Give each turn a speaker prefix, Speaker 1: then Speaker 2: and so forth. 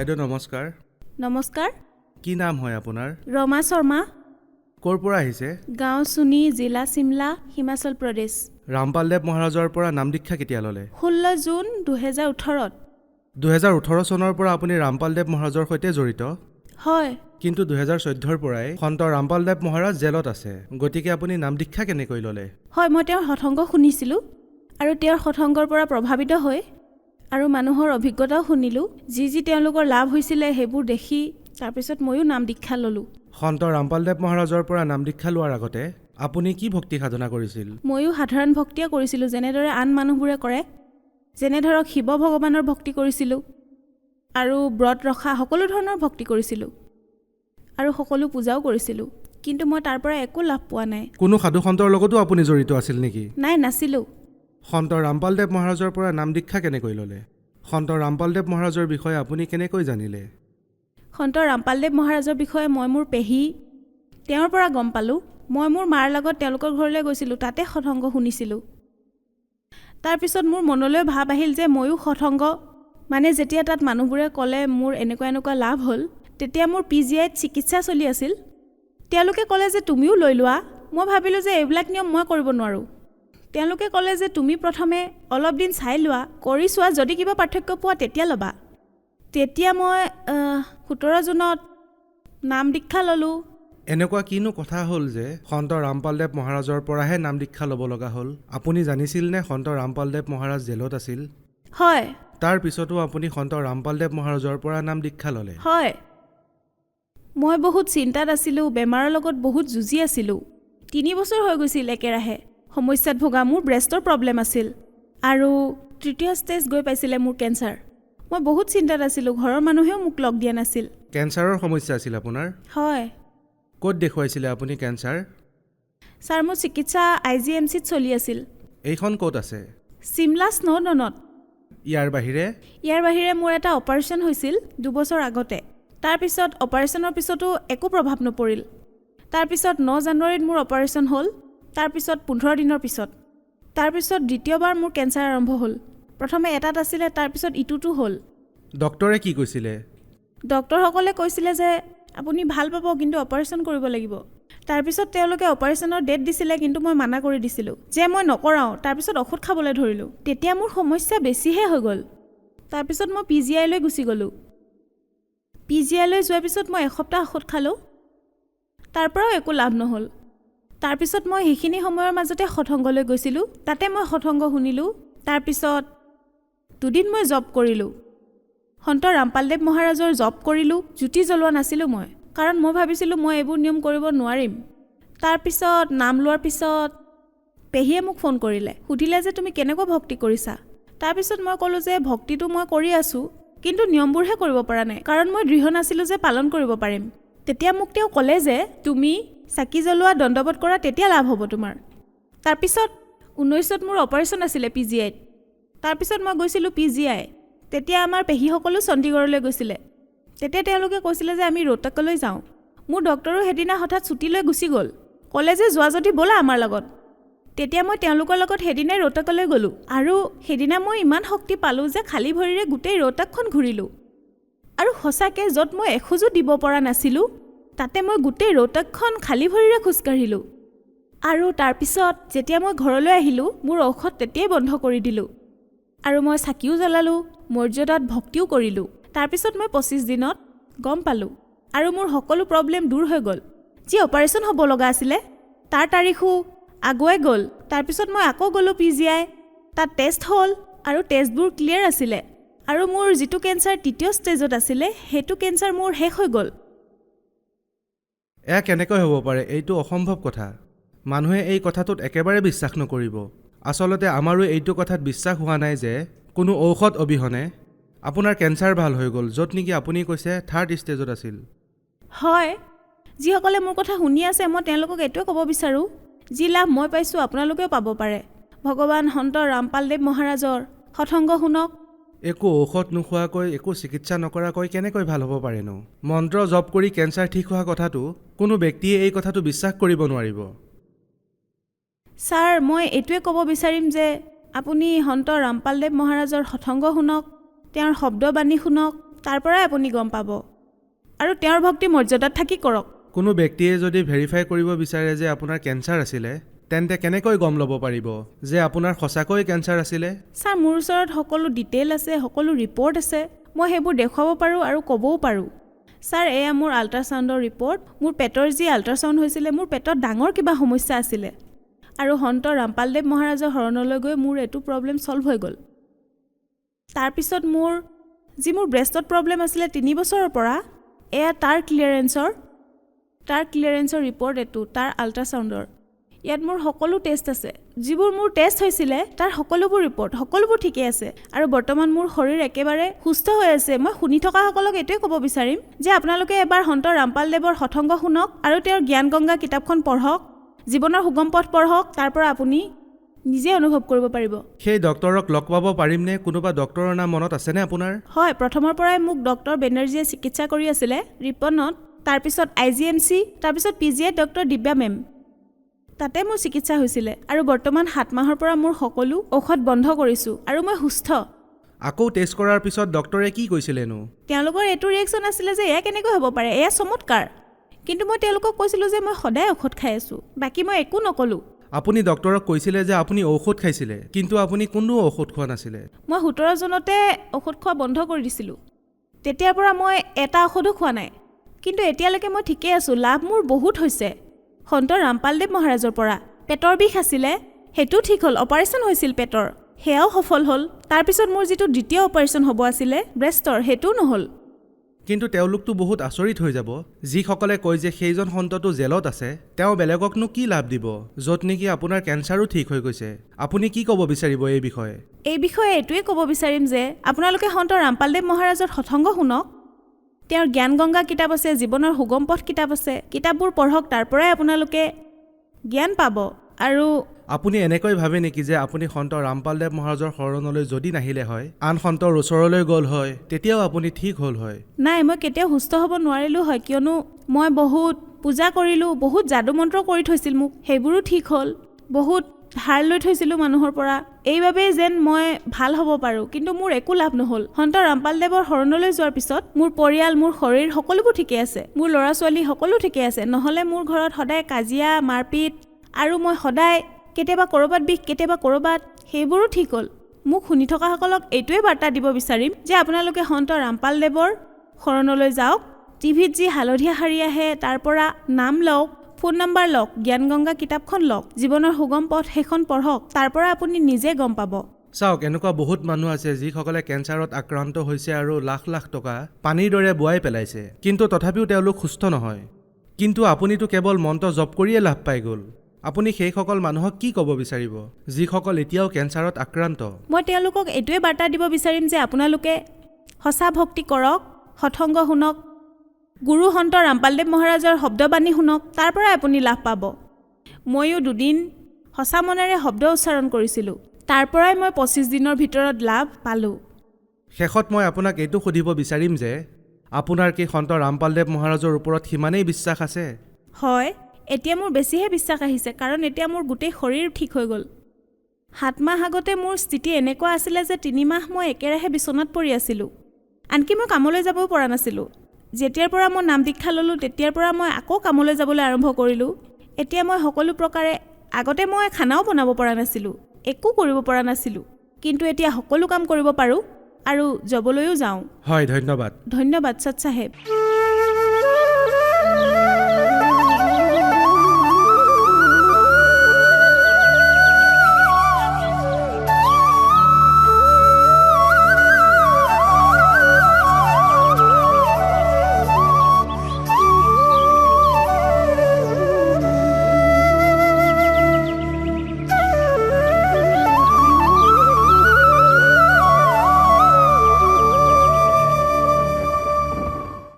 Speaker 1: বাইদেউ নমস্কাৰ।
Speaker 2: নমস্কাৰ।
Speaker 1: কি নাম হয় আপোনাৰ?
Speaker 2: ৰমা শৰ্মা।
Speaker 1: ক'ৰ পৰা আহিছে?
Speaker 2: গাঁও চুনি, জিলা চিমলা, হিমাচল প্ৰদেশ।
Speaker 1: ৰামপালদেৱ মহাৰাজৰ পৰা নাম দীক্ষা কেতিয়া ল'লে?
Speaker 2: 16 জুন 2018।
Speaker 1: 2018 চনৰ পৰা আপুনি ৰামপালদেৱ মহাৰাজৰ সৈতে জড়িত?
Speaker 2: হয়।
Speaker 1: কিন্তু 2014 পৰাই সন্ত ৰামপালদেৱ মহাৰাজ জেলত আছে, গতিকে আপুনি নাম দীক্ষা কেনেকৈ ল'লে?
Speaker 2: হয়, মই তেওঁৰ সৎসংগ শুনিছিলোঁ আৰু তেওঁৰ সৎসংগৰ পৰা প্ৰভাৱিত হৈ আৰু মানুহৰ অভিজ্ঞতাও শুনিলোঁ। যি তেওঁলোকৰ লাভ হৈছিলে সেইবোৰ দেখি তাৰপিছত ময়ো নাম দীক্ষা ল'লোঁ।
Speaker 1: সন্ত ৰামপালদেৱ মহাৰাজৰ পৰা নাম দীক্ষা লোৱাৰ আগতে আপুনি কি ভক্তি সাধনা কৰিছিল?
Speaker 2: ময়ো সাধাৰণ ভক্তিয়ে কৰিছিলোঁ, যেনেদৰে আন মানুহবোৰে কৰে। যেনে ধৰক শিৱ ভগৱানৰ ভক্তি কৰিছিলোঁ আৰু ব্ৰত ৰখা সকলো ধৰণৰ ভক্তি কৰিছিলোঁ আৰু সকলো পূজাও কৰিছিলোঁ। কিন্তু মই তাৰ পৰা একো লাভ পোৱা নাই।
Speaker 1: কোনো সাধু সন্তৰ লগতো আপুনি জড়িত আছিল নেকি?
Speaker 2: নাই, নাছিলোঁ।
Speaker 1: সন্ত ৰামপালদেৱ মহাৰাজৰ পৰা নাম দীক্ষা কেনেকৈ ল'লে? সন্ত ৰামপালদেৱ মহাৰাজৰ বিষয়ে আপুনি কেনেকৈ জানিলে?
Speaker 2: সন্ত ৰামপালদেৱ মহাৰাজৰ বিষয়ে মই মোৰ পেহী তেওঁৰ পৰা গম পালোঁ। মই মোৰ মাৰ লগত তেওঁলোকৰ ঘৰলৈ গৈছিলোঁ, তাতে সৎসংগ শুনিছিলোঁ। তাৰপিছত মোৰ মনলৈ ভাৱ আহিল যে ময়ো সৎসংগ, মানে যেতিয়া তাত মানুহবোৰে ক'লে মোৰ এনেকুৱা লাভ হ'ল, তেতিয়া মোৰ PGIত চিকিৎসা চলি আছিল। তেওঁলোকে ক'লে যে তুমিও লৈ লোৱা। মই ভাবিলোঁ যে এইবিলাক নিয়ম মই কৰিব নোৱাৰোঁ। তেওঁলোকে ক'লে যে তুমি প্ৰথমে অলপ দিন চাই লোৱা, কৰি চোৱা, যদি কিবা পাৰ্থক্য পোৱা তেতিয়া ল'বা। তেতিয়া মই 17 জুনত নাম দীক্ষা ল'লোঁ।
Speaker 1: এনেকুৱা কিনো কথা হ'ল যে সন্ত ৰামপালদেৱ মহাৰাজৰ পৰাহে নাম দীক্ষা ল'ব লগা হ'ল? আপুনি জানিছিল নে সন্ত ৰামপালদেৱ মহাৰাজ জেলত আছিল?
Speaker 2: হয়।
Speaker 1: তাৰ পিছতো আপুনি সন্ত ৰামপালদেৱ মহাৰাজৰ পৰা নাম দীক্ষা ল'লে?
Speaker 2: হয়। মই বহুত চিন্তাত আছিলোঁ, বেমাৰৰ লগত বহুত যুঁজি আছিলোঁ। 3 বছৰ হৈ গৈছিল একেৰাহে সমস্যাত ভোগা। মোৰ ব্ৰেষ্টৰ প্ৰব্লেম আছিল আৰু 3য় ষ্টেজ গৈ পাইছিলে মোৰ কেঞ্চাৰ। মই বহুত চিন্তাত আছিলোঁ, ঘৰৰ মানুহেও মোক লগ দিয়া নাছিল।
Speaker 1: কেঞ্চাৰৰ সমস্যা আছিল আপোনাৰ?
Speaker 2: হয়।
Speaker 1: ক'ত দেখুৱাইছিলে আপুনি কেঞ্চাৰ?
Speaker 2: ছাৰ, মোৰ চিকিৎসা IGMCত চলি আছিল।
Speaker 1: এইখন ক'ত আছে?
Speaker 2: চিমলা স্ন'ডনত।
Speaker 1: ইয়াৰ বাহিৰে
Speaker 2: মোৰ এটা অপাৰেশ্যন হৈছিল 2 বছৰ আগতে। তাৰপিছত অপাৰেশ্যনৰ পিছতো একো প্ৰভাৱ নপৰিল। তাৰপিছত 9 জানুৱাৰীত মোৰ অপাৰেশ্যন হ'ল। তাৰপিছত 15 দিনৰ পিছত তাৰপিছত দ্বিতীয়বাৰ মোৰ কেঞ্চাৰ আৰম্ভ হ'ল। প্ৰথমে এটাত আছিলে, তাৰপিছত ইটোতো হ'ল।
Speaker 1: ডক্টৰে কি কৈছিলে?
Speaker 2: ডক্টৰসকলে কৈছিলে যে আপুনি ভাল পাব, কিন্তু অপাৰেশ্যন কৰিব লাগিব। তাৰপিছত তেওঁলোকে অপাৰেশ্যনৰ ডেট দিছিলে, কিন্তু মই মানা কৰি দিছিলোঁ যে মই নকৰাওঁ। তাৰপিছত ঔষধ খাবলৈ ধৰিলোঁ। তেতিয়া মোৰ সমস্যা বেছিহে হৈ গ'ল। তাৰপিছত মই PGIলৈ গুচি গ'লোঁ। PGIলৈ যোৱাৰ পিছত মই এসপ্তাহ ঔষধ খালোঁ, তাৰ পৰাও একো লাভ নহ'ল। তাৰপিছত মই সেইখিনি সময়ৰ মাজতে সৎসংগলৈ গৈছিলোঁ, তাতে মই সৎসংগ শুনিলোঁ। তাৰপিছত 2 দিন মই জপ কৰিলোঁ, সন্ত ৰামপালদেৱ মহাৰাজৰ জপ কৰিলোঁ। জ্যোতি জ্বলোৱা নাছিলোঁ মই, কাৰণ মই ভাবিছিলোঁ মই এইবোৰ নিয়ম কৰিব নোৱাৰিম। তাৰপিছত নাম লোৱাৰ পিছত পেহীয়ে মোক ফোন কৰিলে, সুধিলে যে তুমি কেনেকুৱা ভক্তি কৰিছা। তাৰপিছত মই ক'লোঁ যে ভক্তিটো মই কৰি আছোঁ, কিন্তু নিয়মবোৰহে কৰিব পৰা নাই, কাৰণ মই দৃঢ় নাছিলোঁ যে পালন কৰিব পাৰিম। তেতিয়া মোক তেওঁ ক'লে যে তুমি চাকি জ্বলোৱা, দণ্ডবত কৰা, তেতিয়া লাভ হ'ব তোমাৰ। তাৰপিছত 19ত মোৰ অপাৰেশ্যন আছিলে PGIত। তাৰপিছত মই গৈছিলোঁ PGI। তেতিয়া আমাৰ পেহীসকলো চণ্ডীগড়লৈ গৈছিলে। তেতিয়া তেওঁলোকে কৈছিলে যে আমি ৰোহটাকলৈ যাওঁ। মোৰ ডক্টৰো সেইদিনা হঠাৎ ছুটী লৈ গুচি গ'ল, ক'লে যে যোৱা যদি ব'লা আমাৰ লগত। তেতিয়া মই তেওঁলোকৰ লগত সেইদিনাই ৰোহটাকলৈ গ'লোঁ আৰু সেইদিনা মই ইমান শক্তি পালোঁ যে খালী ভৰিৰে গোটেই ৰোহটাকখন ঘূৰিলোঁ। আৰু সঁচাকৈ য'ত মই এখোজো দিব পৰা নাছিলোঁ, তাতে মই গোটেই ৰোহটাকখন খালী ভৰিৰে খোজকাঢ়িলোঁ। আৰু তাৰপিছত যেতিয়া মই ঘৰলৈ আহিলোঁ, মোৰ ঔষধ তেতিয়াই বন্ধ কৰি দিলোঁ আৰু মই চাকিও জ্বলালোঁ, মৰ্যাদাত ভক্তিও কৰিলোঁ। তাৰপিছত মই 25 দিনত গম পালোঁ আৰু মোৰ সকলো প্ৰব্লেম দূৰ হৈ গ'ল। যি অপাৰেশ্যন হ'ব লগা আছিলে তাৰ তাৰিখো আগুৱাই গ'ল। তাৰপিছত মই আকৌ গ'লোঁ PGI, তাত টেষ্ট হ'ল আৰু টেষ্টবোৰ ক্লিয়াৰ আছিলে আৰু মোৰ যিটো কেঞ্চাৰ 3য় ষ্টেজত আছিলে, সেইটো কেঞ্চাৰ মোৰ শেষ হৈ গ'ল।
Speaker 1: এয়া কেনেকৈ হ'ব পাৰে? এইটো অসম্ভৱ কথা। মানুহে এই কথাটোত একেবাৰে বিশ্বাস নকৰিব। আচলতে আমাৰো এইটো কথাত বিশ্বাস হোৱা নাই যে কোনো ঔষধ অবিহনে আপোনাৰ কেঞ্চাৰ ভাল হৈ গ'ল, য'ত নেকি আপুনি কৈছে 3rd ষ্টেজত আছিল।
Speaker 2: হয়, যিসকলে মোৰ কথা শুনি আছে, মই তেওঁলোকক এইটোৱে ক'ব বিচাৰোঁ, যি লাভ মই পাইছোঁ আপোনালোকেও পাব পাৰে। ভগৱান সন্ত ৰামপালদেৱ মহাৰাজৰ সৎসংগ শুনক।
Speaker 1: একো ঔষধ নোখোৱাকৈ, একো চিকিৎসা নকৰাকৈ কেনেকৈ ভাল হ'ব পাৰেনো? মন্ত্ৰ জপ কৰি কেঞ্চাৰ ঠিক হোৱা কথাটো কোনো ব্যক্তিয়ে এই কথাটো বিশ্বাস কৰিব নোৱাৰিব।
Speaker 2: ছাৰ, মই এইটোৱে ক'ব বিচাৰিম যে আপুনি সন্ত ৰামপালদেৱ মহাৰাজৰ সৎসংগ শুনক, তেওঁৰ শব্দবাণী শুনক, তাৰ পৰাই আপুনি গম পাব আৰু তেওঁৰ ভক্তি মৰ্যাদাত থাকি কৰক।
Speaker 1: কোনো ব্যক্তিয়ে যদি ভেৰিফাই কৰিব বিচাৰে যে আপোনাৰ কেঞ্চাৰ আছিলে, তেন্তে কেনেকৈ গম ল'ব পাৰিব যে আপোনাৰ সঁচাকৈ কেঞ্চাৰ আছিলে?
Speaker 2: ছাৰ, মোৰ ওচৰত সকলো ডিটেইল আছে, সকলো ৰিপৰ্ট আছে। মই সেইবোৰ দেখুৱাব পাৰোঁ আৰু ক'বও পাৰোঁ। ছাৰ, এয়া মোৰ আল্ট্ৰাছাউণ্ডৰ ৰিপৰ্ট। মোৰ পেটৰ যি আল্ট্ৰাছাউণ্ড হৈছিলে, মোৰ পেটত ডাঙৰ কিবা সমস্যা আছিলে আৰু সন্ত ৰামপালদেৱ মহাৰাজৰ শৰণলৈ গৈ মোৰ এইটো প্ৰব্লেম ছল্ভ হৈ গ'ল। তাৰপিছত মোৰ ব্ৰেষ্টত প্ৰব্লেম আছিলে 3 বছৰৰ পৰা, এয়া তাৰ ক্লিয়াৰেঞ্চৰ ৰিপৰ্ট, এইটো তাৰ আল্ট্ৰাছাউণ্ডৰ। ইয়াত মোৰ সকলো টেষ্ট আছে। যিবোৰ মোৰ টেষ্ট হৈছিলে তাৰ সকলোবোৰ ৰিপৰ্ট, সকলোবোৰ ঠিকে আছে আৰু বৰ্তমান মোৰ শৰীৰ একেবাৰে সুস্থ হৈ আছে। মই শুনি থকাসকলক এইটোৱে ক'ব বিচাৰিম যে আপোনালোকে এবাৰ সন্ত ৰামপালদেৱৰ সৎসংগ শুনক আৰু তেওঁৰ জ্ঞান গংগা কিতাপখন পঢ়ক, জীৱনৰ সুগম পথ পঢ়ক। তাৰ পৰা আপুনি নিজে অনুভৱ কৰিব পাৰিব।
Speaker 1: সেই ডক্টৰক লগ পাব পাৰিমনে? কোনোবা ডক্টৰৰ নাম মনত আছেনে আপোনাৰ?
Speaker 2: হয়, প্ৰথমৰ পৰাই মোক ডক্টৰ বেনাৰ্জীয়ে চিকিৎসা কৰি আছিলে ৰিপনত, তাৰপিছত IGMC, তাৰপিছত PGI ডক্টৰ দিব্যা মেম। তাতে মোৰ চিকিৎসা হৈছিলে আৰু বৰ্তমান 7 মাহৰ পৰা মোৰ সকলো ঔষধ বন্ধ কৰিছোঁ আৰু মই সুস্থ।
Speaker 1: আকৌ টেষ্ট কৰাৰ পিছত ডক্টৰে কি কৈছিলেনো?
Speaker 2: তেওঁলোকৰ এইটো ৰিয়েকশ্যন আছিলে যে এয়া কেনেকৈ হ'ব পাৰে, এয়া চমৎকাৰ। কিন্তু মই তেওঁলোকক কৈছিলোঁ যে মই সদায় ঔষধ খাই আছোঁ, বাকী মই একো নক'লোঁ।
Speaker 1: আপুনি ডক্টৰক কৈছিলে যে আপুনি ঔষধ খাইছিলে, কিন্তু আপুনি কোনো ঔষধ খোৱা নাছিলে।
Speaker 2: মই 17 জনতে ঔষধ খোৱা বন্ধ কৰি দিছিলোঁ। তেতিয়াৰ পৰা মই এটা ঔষধো খোৱা নাই, কিন্তু এতিয়ালৈকে মই ঠিকেই আছোঁ। লাভ মোৰ বহুত হৈছে সন্ত ৰামপালদেৱ মহাৰাজৰ পৰা। পেটৰ বিষ আছিলে, সেইটো ঠিক হ'ল। অপাৰেশ্যন হৈছিল পেটৰ, সেয়াও সফল হ'ল। তাৰপিছত মোৰ যিটো দ্বিতীয় অপাৰেশ্যন হ'ব আছিলে ব্ৰেষ্টৰ, সেইটোও নহ'ল।
Speaker 1: কিন্তু তেওঁলোকতো বহুত আচৰিত হৈ যাব যিসকলে কয় যে সেইজন সন্তটো জেলত আছে, তেওঁ বেলেগকনো কি লাভ দিব, য'ত নেকি আপোনাৰ কেঞ্চাৰো ঠিক হৈ গৈছে। আপুনি কি ক'ব বিচাৰিব এই বিষয়ে?
Speaker 2: এই বিষয়ে এইটোৱে ক'ব বিচাৰিম যে আপোনালোকে সন্ত ৰামপালদেৱ মহাৰাজৰ সৎসংগ শুনক। তেওঁৰ জ্ঞান গংগা কিতাপ আছে, জীৱনৰ সুগম পথ কিতাপ আছে, কিতাপবোৰ পঢ়ক। তাৰ পৰাই আপোনালোকে জ্ঞান পাব। আৰু
Speaker 1: আপুনি এনেকৈ ভাবে নেকি যে আপুনি সন্ত ৰামপালদেৱ মহাৰাজৰ শৰণলৈ যদি নাহিলে হয়, আন সন্তৰ ওচৰলৈ গ'ল হয়, তেতিয়াও আপুনি ঠিক হ'ল হয়?
Speaker 2: নাই, মই কেতিয়াও সুস্থ হ'ব নোৱাৰিলোঁ হয়, কিয়নো মই বহুত পূজা কৰিলোঁ, বহুত যাদু মন্ত্ৰ কৰি থৈছিল মোক, সেইবোৰো ঠিক হ'ল। বহুত ধাৰ লৈ থৈছিলোঁ মানুহৰ পৰা, এইবাবেই যেন মই ভাল হ'ব পাৰোঁ, কিন্তু মোৰ একো লাভ নহ'ল। সন্ত ৰামপালদেৱৰ শৰণলৈ যোৱাৰ পিছত মোৰ পৰিয়াল, মোৰ শৰীৰ সকলোবোৰ ঠিকে আছে, মোৰ ল'ৰা ছোৱালী সকলো ঠিকে আছে। নহ'লে মোৰ ঘৰত সদায় কাজিয়া, মাৰপিট, আৰু মই সদায় কেতিয়াবা ক'ৰবাত বিষ, কেতিয়াবা ক'ৰবাত, সেইবোৰো ঠিক হ'ল। মোক শুনি থকাসকলক এইটোৱে বাৰ্তা দিব বিচাৰিম যে আপোনালোকে সন্ত ৰামপালদেৱৰ শৰণলৈ যাওক। টিভিত যি হালধীয়া শাৰী আহে তাৰ পৰা নাম লওক, ফোন নম্বৰ লওক, জ্ঞান গংগা কিতাপখন লওক, জীৱনৰ সুগম পথ সেইখন পঢ়ক। তাৰ পৰা আপুনি নিজে গম পাব।
Speaker 1: চাওক, এনেকুৱা বহুত মানুহ আছে যিসকলে কেঞ্চাৰত আক্ৰান্ত হৈছে আৰু লাখ লাখ টকা পানীৰ দৰে বোৱাই পেলাইছে, কিন্তু তথাপিও তেওঁলোক সুস্থ নহয়। কিন্তু আপুনিতো কেৱল মন্ত্ৰ জপ কৰিয়ে লাভ পাই গ'ল। আপুনি সেইসকল মানুহক কি ক'ব বিচাৰিব যিসকল এতিয়াও কেঞ্চাৰত আক্ৰান্ত?
Speaker 2: মই তেওঁলোকক এইটোৱে বাৰ্তা দিব বিচাৰিম যে আপোনালোকে সঁচা ভক্তি কৰক, সৎসংগ শুনক, গুৰু সন্ত ৰামপালদেৱ মহাৰাজৰ শব্দবাণী শুনক, তাৰ পৰাই আপুনি লাভ পাব। ময়ো 2 দিন সঁচা মনেৰে শব্দ উচ্চাৰণ কৰিছিলোঁ, তাৰ পৰাই মই 25 দিনৰ ভিতৰত লাভ পালোঁ।
Speaker 1: শেষত মই আপোনাক এইটো সুধিব বিচাৰিম যে আপোনাৰ কি সন্ত ৰামপালদেৱ মহাৰাজৰ ওপৰত সিমানেই বিশ্বাস আছে?
Speaker 2: হয়, এতিয়া মোৰ বেছিহে বিশ্বাস আহিছে, কাৰণ এতিয়া মোৰ গোটেই শৰীৰ ঠিক হৈ গ'ল। 7 মাহ আগতে মোৰ স্থিতি এনেকুৱা আছিলে যে 3 মাহ মই একেৰাহে বিচনাত পৰি আছিলোঁ, আনকি মই কামলৈ যাবও পৰা নাছিলোঁ। যেতিয়াৰ পৰা মই নাম দীক্ষা ল'লোঁ তেতিয়াৰ পৰা মই আকৌ কামলৈ যাবলৈ আৰম্ভ কৰিলোঁ। এতিয়া মই সকলো প্ৰকাৰে, আগতে মই খানাও বনাব পৰা নাছিলোঁ, একো কৰিব পৰা নাছিলোঁ, কিন্তু এতিয়া সকলো কাম কৰিব পাৰোঁ আৰু যাবলৈও যাওঁ।
Speaker 1: হয়, ধন্যবাদ।
Speaker 2: ধন্যবাদ সৎ চাহেব।